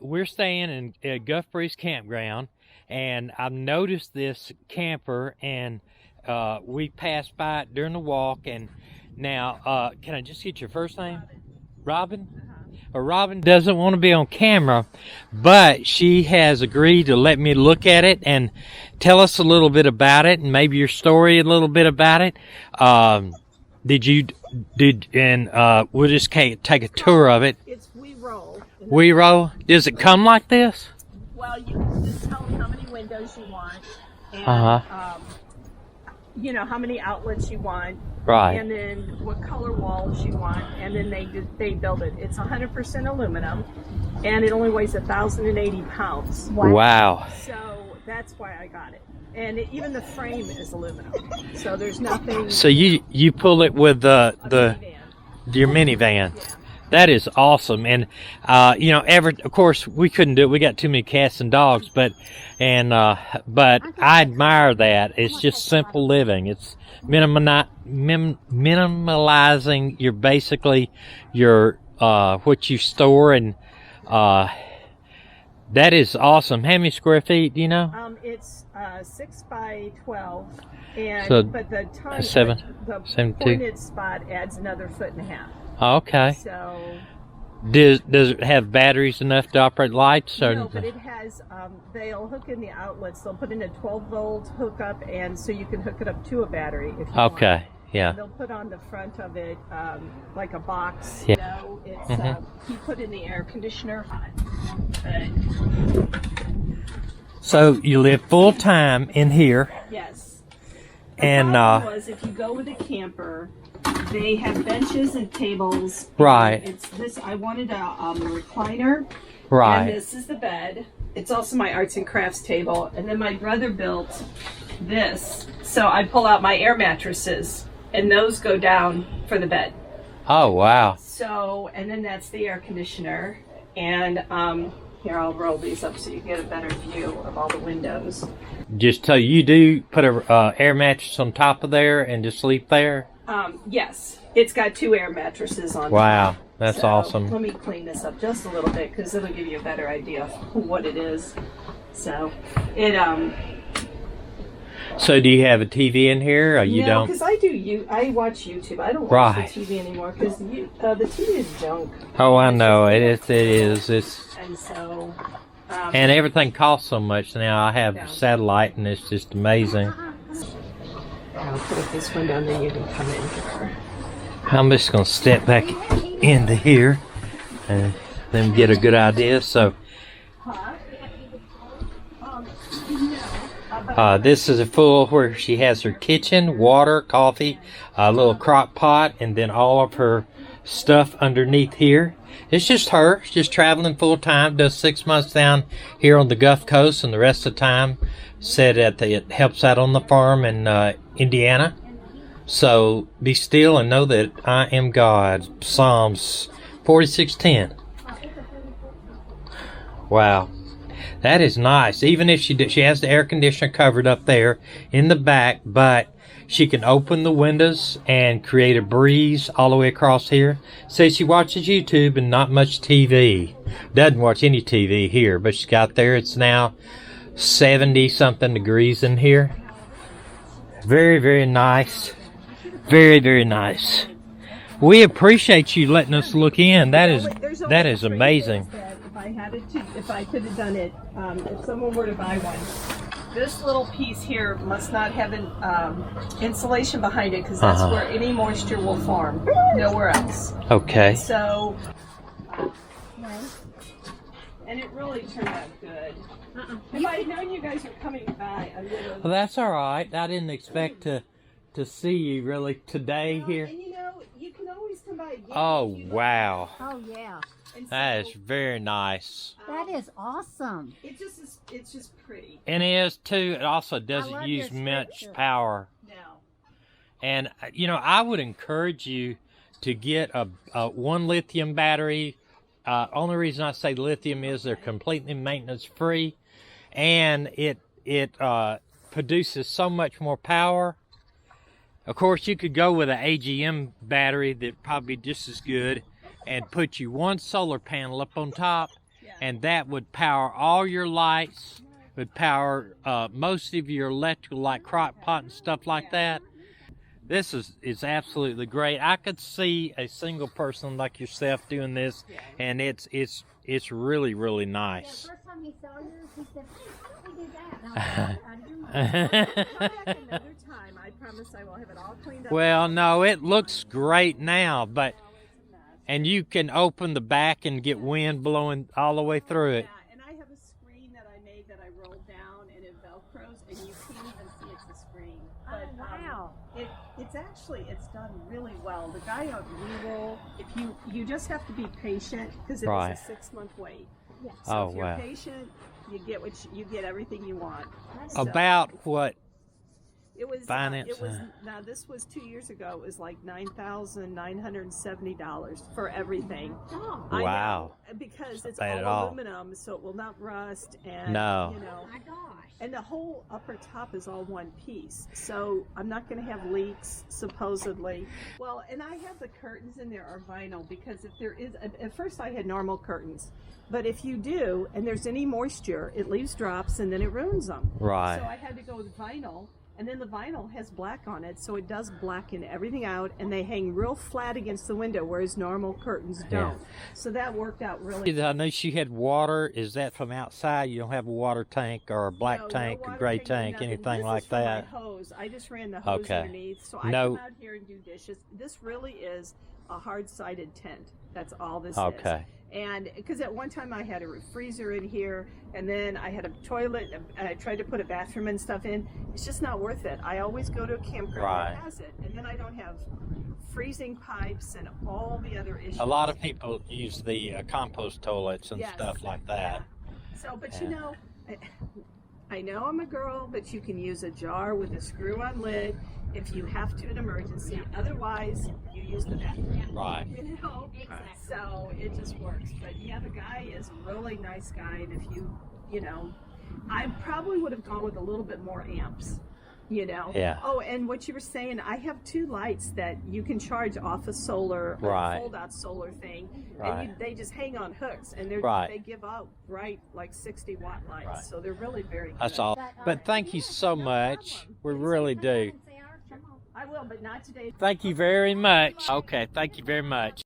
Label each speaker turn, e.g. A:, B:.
A: we're staying in Gulf Breeze Campground, and I've noticed this camper, and we passed by it during the walk. And now, can I just get your first name? Robin? Robin doesn't want to be on camera, but she has agreed to let me look at it and tell us a little bit about it, and maybe your story a little bit about it. We'll just take a tour of it.
B: It's We Roll.
A: We Roll? Does it come like this?
B: Well, you can just tell them how many windows you want, and you know, how many outlets you want,
A: right?
B: And then what color walls you want, and then they build it. It's 100% aluminum, and it only weighs 1,080 pounds.
A: Wow.
B: So that's why I got it. And even the frame is aluminum, so there's nothing.
A: So you pull it with your minivan.
B: Yeah.
A: That is awesome. And you know, of course we couldn't do it. We got too many cats and dogs, but I admire that. It's just simple living. It's minimalizing your what you store, and that is awesome. How many square feet do you know?
B: It's 6 by 12, and
A: so
B: but the pointed spot adds another 1.5 feet.
A: Okay.
B: So
A: does it have batteries enough to operate lights? Or
B: no, but it has. They'll hook in the outlets. They'll put in a 12-volt hookup, and so you can hook it up to a battery if you want.
A: Okay. Yeah.
B: And they'll put on the front of it like a box.
A: Yeah.
B: You know, it's he put in the air conditioner.
A: So you live full time in here.
B: Yes.
A: And
B: the problem was, if you go with a camper, they have benches and tables.
A: Right.
B: It's this. I wanted a recliner.
A: Right.
B: And this is the bed. It's also my arts and crafts table. And then my brother built this. So I pull out my air mattresses, and those go down for the bed.
A: Oh, wow.
B: So, and then that's the air conditioner. And here, I'll roll these up so you get a better view of all the windows.
A: Just so you do put a air mattress on top of there and just sleep there?
B: Yes. It's got 2 air mattresses on
A: Wow.
B: top.
A: That's
B: So,
A: awesome.
B: Let me clean this up just a little bit, because it'll give you a better idea of what it is. So, it,
A: So do you have a TV in here, or you
B: no,
A: don't?
B: because I watch YouTube. I don't watch the TV anymore, because the TV is junk.
A: Oh, I know. It is.
B: And so...
A: and everything costs so much now. I have satellite, and it's just amazing.
B: I'll put up this window, and then you can come in here.
A: I'm just going to step back into here and then get a good idea. So this is a full where she has her kitchen, water, coffee, a little crock pot, and then all of her stuff underneath here. It's just her. She's just traveling full time. Does 6 months down here on the Gulf Coast, and the rest of the time said that it helps out on the farm in Indiana. So be still and know that I am God. Psalms 46:10. Wow, that is nice. Even if she has the air conditioner covered up there in the back, but she can open the windows and create a breeze all the way across here. Says she watches YouTube and not much TV. Doesn't watch any TV here, but she's got there. It's now 70-something degrees in here. Very, very nice. Very, very nice. We appreciate you letting us look in. That is amazing.
B: If I could have done it, if someone were to buy one, this little piece here must not have an insulation behind it, because that's where any moisture will form. Nowhere else.
A: Okay.
B: So, and it really turned out good. If I had known you guys were coming by, I would have.
A: Well, that's all right. I didn't expect to see you really today here.
B: And you know, you can always come by again.
A: Oh, wow.
C: Oh, yeah.
A: That is very nice.
C: That is awesome.
B: It's just pretty.
A: And it is, too. It also doesn't use much power.
B: No.
A: And, you know, I would encourage you to get a one lithium battery. Only reason I say lithium is they're completely maintenance free. And it produces so much more power. Of course, you could go with an AGM battery that probably just as good, and put you one solar panel up on top,
B: Yeah.
A: and that would power all your lights, would power most of your electrical, like crock pot and stuff like that. This is absolutely great. I could see a single person like yourself doing this, and it's really, really nice.
C: Yeah, first time he saw yours, he said, "Hey, why don't we do that?" And I was like,
B: Come back another time. I promise I will have it all cleaned up.
A: Well, no, it looks great now, but and you can open the back and get wind blowing all the way through it.
B: Yeah, and I have a screen that I made that I rolled down and it velcros, and you can't even see it's a screen. But
C: wow.
B: It's done really well. The guy on RVing, if you just have to be patient because it
A: Right.
B: was a 6-month wait.
C: Yeah.
B: So
A: Oh,
B: if you're
A: wow.
B: patient, you get everything you want.
C: That's
B: So-
A: About what?
B: It was
A: Finance,
B: now this was 2 years ago. It was like $9,970 for everything.
C: oh,
B: I know,
A: Wow.
B: because it's
A: bad at
B: all
A: all.
B: aluminum, so it will not rust. And
A: No.
B: you know,
C: my gosh.
B: and the whole upper top is all one piece, so I'm not going to have leaks supposedly. Well, and I have the curtains in there are vinyl because if there is, at first I had normal curtains, but if you do and there's any moisture, it leaves drops and then it ruins them.
A: Right.
B: So I had to go with vinyl. And then the vinyl has black on it, so it does blacken everything out, and they hang real flat against the window, whereas normal curtains don't. So that worked out really.
A: I know she had water. Is that from outside? You don't have a water tank or a black
B: No,
A: tank,
B: no
A: a
B: water
A: gray
B: tank,
A: tank,
B: nothing.
A: anything
B: This
A: like
B: is for my
A: that?
B: hose. I just ran the hose
A: Okay.
B: underneath, so I
A: No.
B: come out here and do dishes. This really is a hard-sided tent. That's all this
A: Okay.
B: is. And because at one time I had a freezer in here, and then I had a toilet, and I tried to put a bathroom and stuff in. It's just not worth it. I always go to a campground
A: Right.
B: that has it, and then I don't have freezing pipes and all the other issues.
A: A lot of people use the compost toilets and
B: Yes.
A: stuff like that.
B: So, but
A: Yeah.
B: you know, I know I'm a girl, but you can use a jar with a screw-on lid if you have to in emergency. Otherwise, you use the bathroom.
A: Right.
B: You know,
C: Exactly.
B: so it just works. But yeah, the guy is a really nice guy, and if you know, I probably would have gone with a little bit more amps. You know.
A: Yeah.
B: Oh, and what you were saying, I have 2 lights that you can charge off a solar,
A: Right.
B: fold-out solar thing,
A: Right.
B: and they just hang on hooks, and
A: Right.
B: they give out bright like 60-watt lights,
A: Right.
B: so they're really very good.
A: That's all. But thank you so much. We really do.
C: Come on.
B: I will, but not today.
A: Thank you very much. Okay, thank you very much.